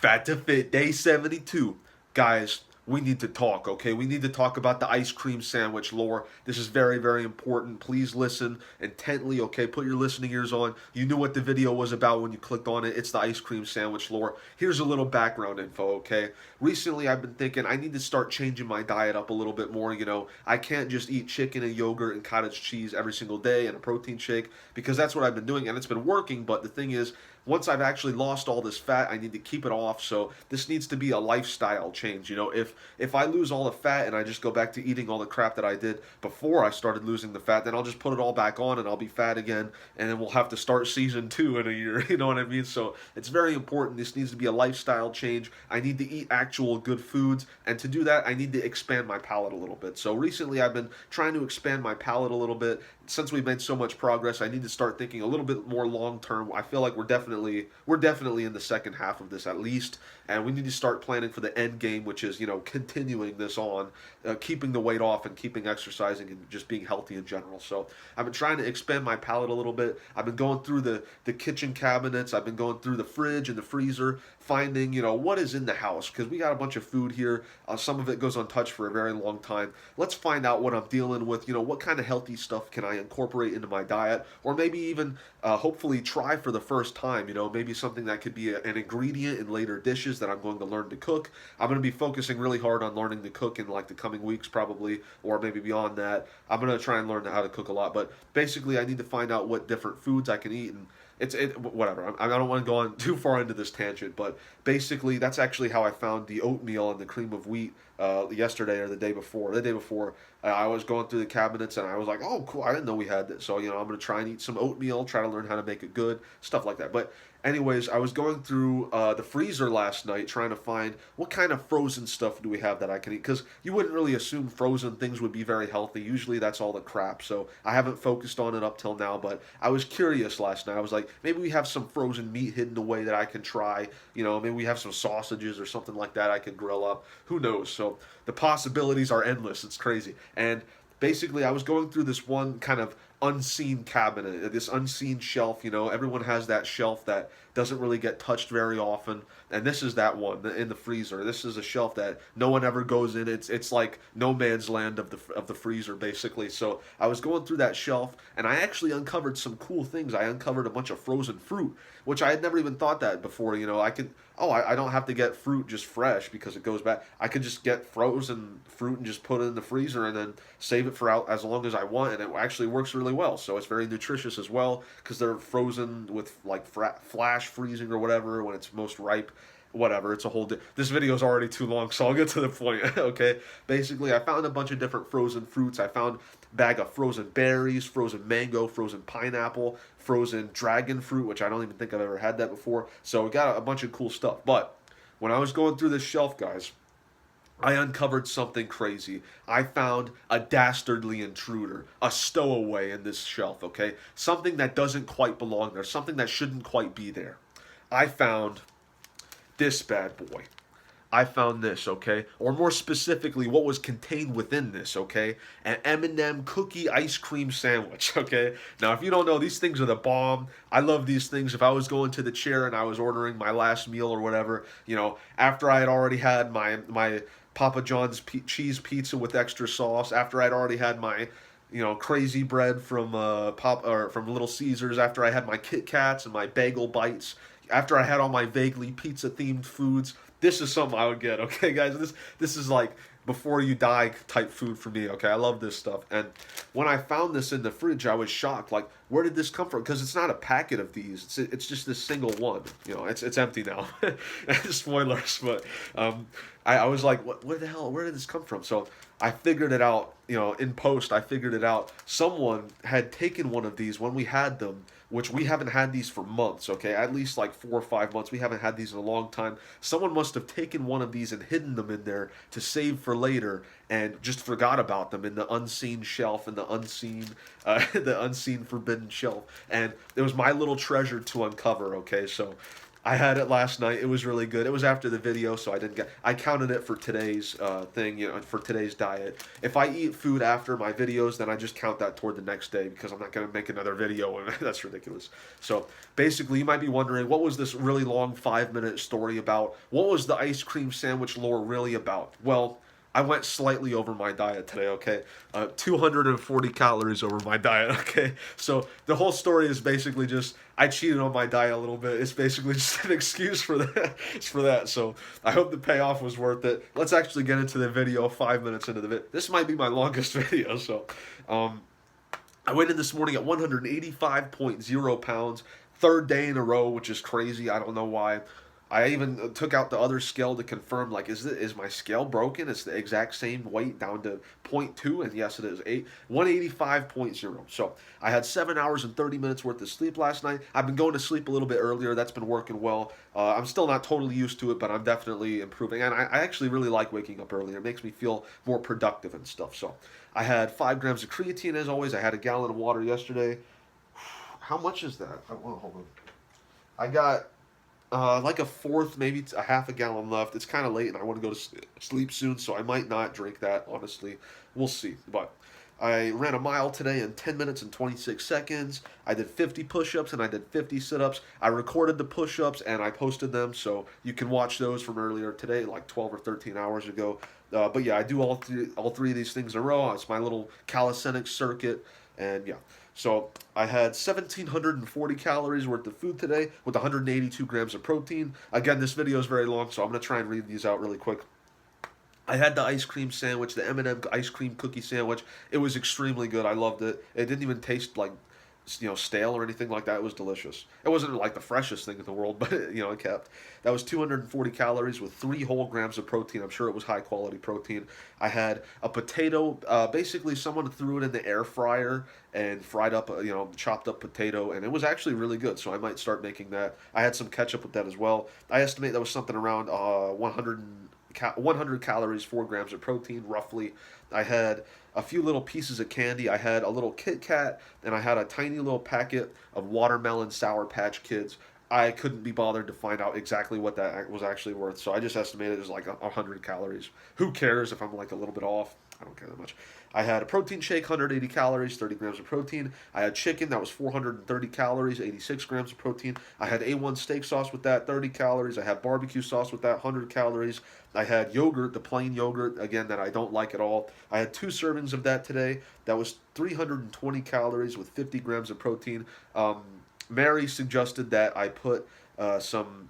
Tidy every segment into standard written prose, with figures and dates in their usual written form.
Fat to Fit, day 72. Guys, we need to talk, okay? We need to talk about the ice cream sandwich lore. This is very, very important. Please listen intently, okay? Put your listening ears on. You knew what the video was about when you clicked on it. It's the ice cream sandwich lore. Here's a little background info, okay? Recently, I've been thinking I need to start changing my diet up a little bit more. I can't just eat chicken and yogurt and cottage cheese every single day and a protein shake because that's what I've been doing and it's been working. But the thing is, once I've actually lost all this fat, I need to keep it off. So this needs to be a lifestyle change. If I lose all the fat and I just go back to eating all the crap that I did before I started losing the fat, then I'll just put it all back on and I'll be fat again, and then we'll have to start season 2 in a year. You know what I mean? So it's very important. This needs to be a lifestyle change. I need to eat actual good foods, and to do that, I need to expand my palate a little bit. So recently, I've been trying to expand my palate a little bit. Since we've made so much progress, I need to start thinking a little bit more long term. I feel like we're definitely in the second half of this at least, and we need to start planning for the end game, which is continuing this on, keeping the weight off and keeping exercising and just being healthy in general. So I've been trying to expand my palate a little bit. I've been going through the kitchen cabinets. I've been going through the fridge and the freezer, finding what is in the house, because we got a bunch of food here. Some of it goes untouched for a very long time. Let's find out what I'm dealing with. What kind of healthy stuff can I incorporate into my diet, or maybe even hopefully try for the first time. Maybe something that could be an ingredient in later dishes that I'm going to learn to cook. I'm going to be focusing really hard on learning to cook in like the coming weeks probably, or maybe beyond that. I'm going to try and learn how to cook a lot, but basically I need to find out what different foods I can eat, and whatever. I don't want to go on too far into this tangent, but basically that's actually how I found the oatmeal and the cream of wheat yesterday or the day before. The day before, I was going through the cabinets and I was like, oh, cool, I didn't know we had this. So, I'm going to try and eat some oatmeal, try to learn how to make it good, stuff like that. But anyways, I was going through the freezer last night trying to find what kind of frozen stuff do we have that I can eat, because you wouldn't really assume frozen things would be very healthy. Usually that's all the crap. So I haven't focused on it up till now, but I was curious last night. I was like, maybe we have some frozen meat hidden away that I can try. Maybe we have some sausages or something like that I can grill up. Who knows? So the possibilities are endless. It's crazy. And basically, I was going through this one kind of unseen cabinet, this unseen shelf. Everyone has that shelf that doesn't really get touched very often, and this is that one in the freezer. This is a shelf that no one ever goes in. It's like no man's land of the freezer basically. So I was going through that shelf and I actually uncovered some cool things. I uncovered a bunch of frozen fruit, which I had never even thought that before. I don't have to get fruit just fresh because it goes bad. I could just get frozen fruit and just put it in the freezer and then save it for out as long as I want, and it actually works really well. So it's very nutritious as well because they're frozen with like flash freezing or whatever when it's most ripe. Whatever, it's a whole this video is already too long, so I'll get to the point. Okay, basically I found a bunch of different frozen fruits. I found a bag of frozen berries, frozen mango, frozen pineapple, frozen dragon fruit, which I don't even think I've ever had that before. So we got a bunch of cool stuff. But when I was going through this shelf, guys, I uncovered something crazy. I found a dastardly intruder, a stowaway in this shelf, okay? Something that doesn't quite belong there, something that shouldn't quite be there. I found this bad boy. I found this, okay? Or more specifically, what was contained within this, okay? An M&M cookie ice cream sandwich, okay? Now, if you don't know, these things are the bomb. I love these things. If I was going to the chair and I was ordering my last meal or whatever, after I had already had my Papa John's cheese pizza with extra sauce, after I'd already had my crazy bread from from Little Caesars, after I had my Kit Kats and my bagel bites, after I had all my vaguely pizza themed foods, this is something I would get. Okay, guys, this is like before you die type food for me. Okay, I love this stuff. And when I found this in the fridge, I was shocked. Like, where did this come from? Because it's not a packet of these. It's just this single one. It's empty now. Spoilers, but I was like, where the hell? Where did this come from? So I figured it out. In post, I figured it out. Someone had taken one of these when we had them, which we haven't had these for months, okay? At least like 4 or 5 months. We haven't had these in a long time. Someone must have taken one of these and hidden them in there to save for later and just forgot about them in the unseen shelf, in the unseen forbidden shelf. And it was my little treasure to uncover, okay? So I had it last night. It was really good. It was after the video, so I didn't get. I counted it for today's thing, for today's diet. If I eat food after my videos, then I just count that toward the next day because I'm not gonna make another video, and that's ridiculous. So basically, you might be wondering, what was this really long 5 minute story about? What was the ice cream sandwich lore really about? Well, I went slightly over my diet today, okay? 240 calories over my diet, okay? So the whole story is basically just I cheated on my diet a little bit. It's basically just an excuse for that. It's for that. So I hope the payoff was worth it. Let's actually get into the video 5 minutes into the video. This might be my longest video, so um, I went in this morning at 185.0 pounds, third day in a row, which is crazy. I don't know why. I even took out the other scale to confirm, like, is my scale broken? It's the exact same weight down to point 0.2, and yes, it is 185.0. So I had 7 hours and 30 minutes worth of sleep last night. I've been going to sleep a little bit earlier. That's been working well. I'm still not totally used to it, but I'm definitely improving. And I actually really like waking up earlier. It makes me feel more productive and stuff. So I had 5 grams of creatine as always. I had a gallon of water yesterday. How much is that? Well, hold on. I got like a fourth, maybe a half a gallon left. It's kind of late, and I want to go to sleep soon, so I might not drink that. Honestly, we'll see. But I ran a mile today in 10 minutes and 26 seconds. I did 50 push-ups and I did 50 sit-ups. I recorded the push-ups and I posted them, so you can watch those from earlier today, like 12 or 13 hours ago. But yeah, I do all three of these things in a row. It's my little calisthenics circuit, and yeah. So I had 1,740 calories worth of food today with 182 grams of protein. Again, this video is very long, so I'm going to try and read these out really quick. I had the ice cream sandwich, the M&M ice cream cookie sandwich. It was extremely good. I loved it. It didn't even taste like stale or anything like that. It was delicious. It wasn't like the freshest thing in the world, but it kept. That was 240 calories with 3 whole grams of protein. I'm sure it was high quality protein. I had a potato. Basically, someone threw it in the air fryer and fried up, chopped up potato, and it was actually really good. So I might start making that. I had some ketchup with that as well. I estimate that was something around 100 calories, 4 grams of protein, roughly. I had a few little pieces of candy. I had a little Kit Kat, and I had a tiny little packet of watermelon Sour Patch Kids. I couldn't be bothered to find out exactly what that was actually worth, so I just estimated it was like 100 calories. Who cares if I'm like a little bit off? I don't care that much. I had a protein shake, 180 calories, 30 grams of protein. I had chicken, that was 430 calories, 86 grams of protein. I had A1 steak sauce with that, 30 calories. I had barbecue sauce with that, 100 calories. I had yogurt, the plain yogurt, again, that I don't like at all. I had 2 servings of that today. That was 320 calories with 50 grams of protein. Mary suggested that I put some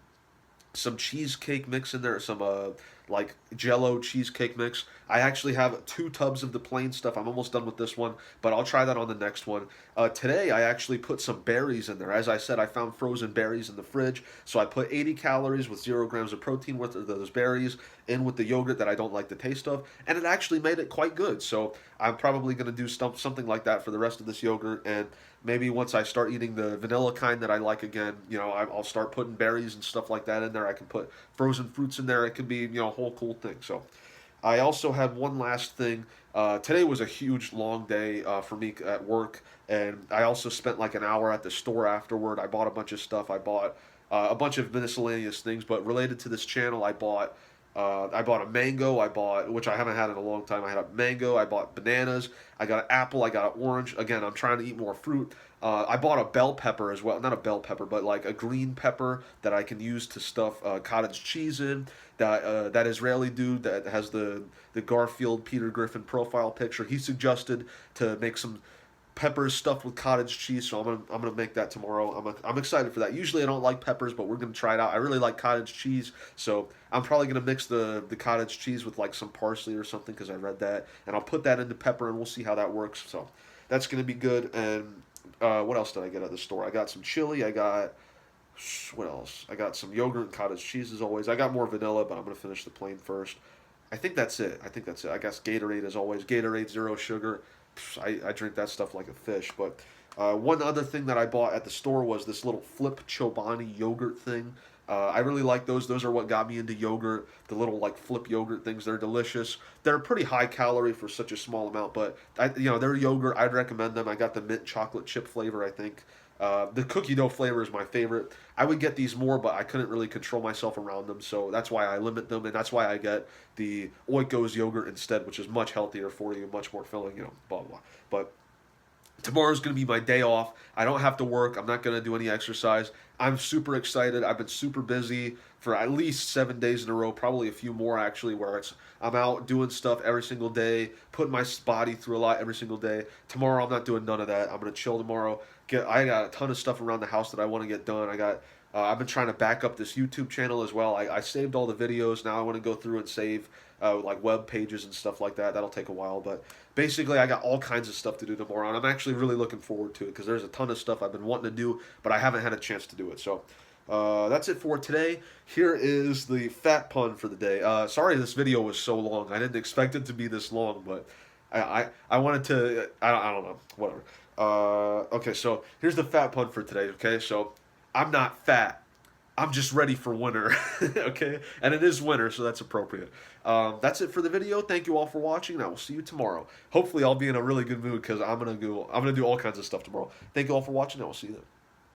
cheesecake mix in there, some like Jello cheesecake mix. I actually have 2 tubs of the plain stuff. I'm almost done with this one, but I'll try that on the next one. Today I actually put some berries in there. As I said, I found frozen berries in the fridge, so I put 80 calories with 0 grams of protein with those berries in with the yogurt that I don't like the taste of, and it actually made it quite good. So I'm probably going to do something like that for the rest of this yogurt, and maybe once I start eating the vanilla kind that I like again, I'll start putting berries and stuff like that in there. I can put frozen fruits in there. It could be, a whole cool thing. So I also had one last thing. Today was a huge, long day for me at work, and I also spent like an hour at the store afterward. I bought a bunch of stuff. I bought a bunch of miscellaneous things, but related to this channel, I bought a mango. Which I haven't had in a long time. I had a mango. I bought bananas. I got an apple. I got an orange. Again, I'm trying to eat more fruit. I bought a bell pepper as well. Not a bell pepper, but like a green pepper that I can use to stuff cottage cheese in. That Israeli dude that has the Garfield Peter Griffin profile picture, he suggested to make some peppers stuffed with cottage cheese, so I'm gonna make that tomorrow. I'm excited for that. Usually I don't like peppers, but we're gonna try it out. I really like cottage cheese, so I'm probably gonna mix the cottage cheese with like some parsley or something because I read that, and I'll put that into pepper and we'll see how that works. So that's gonna be good. And what else did I get at the store? I got some chili. I got what else? I got some yogurt and cottage cheese as always. I got more vanilla, but I'm gonna finish the plain first. I think that's it. I guess Gatorade as always. Gatorade, zero sugar. I drink that stuff like a fish. But one other thing that I bought at the store was this little Flip Chobani yogurt thing. I really like those. Those are what got me into yogurt. The little like flip yogurt things. They're delicious. They're pretty high calorie for such a small amount, but they're yogurt. I'd recommend them. I got the mint chocolate chip flavor, I think. The cookie dough flavor is my favorite. I would get these more, but I couldn't really control myself around them, so that's why I limit them, and that's why I get the Oikos yogurt instead, which is much healthier for you, much more filling, blah blah. But tomorrow's going to be my day off. I don't have to work. I'm not going to do any exercise. I'm super excited. I've been super busy for at least 7 days in a row, probably a few more actually, where I'm out doing stuff every single day, putting my body through a lot every single day. Tomorrow I'm not doing none of that. I'm going to chill tomorrow. I got a ton of stuff around the house that I want to get done. I've been trying to back up this YouTube channel as well. I saved all the videos. Now I want to go through and save like web pages and stuff like that. That'll take a while, but basically I got all kinds of stuff to do tomorrow, and I'm actually really looking forward to it because there's a ton of stuff I've been wanting to do, but I haven't had a chance to do it. So that's it for today. Here is the fat pun for the day. Sorry this video was so long. I didn't expect it to be this long, but I wanted to. I don't know. Whatever. Okay, so here's the fat pun for today. Okay, so I'm not fat. I'm just ready for winter. Okay, and it is winter, so that's appropriate. That's it for the video. Thank you all for watching, and I will see you tomorrow. Hopefully, I'll be in a really good mood because I'm gonna do all kinds of stuff tomorrow. Thank you all for watching. I will see you then.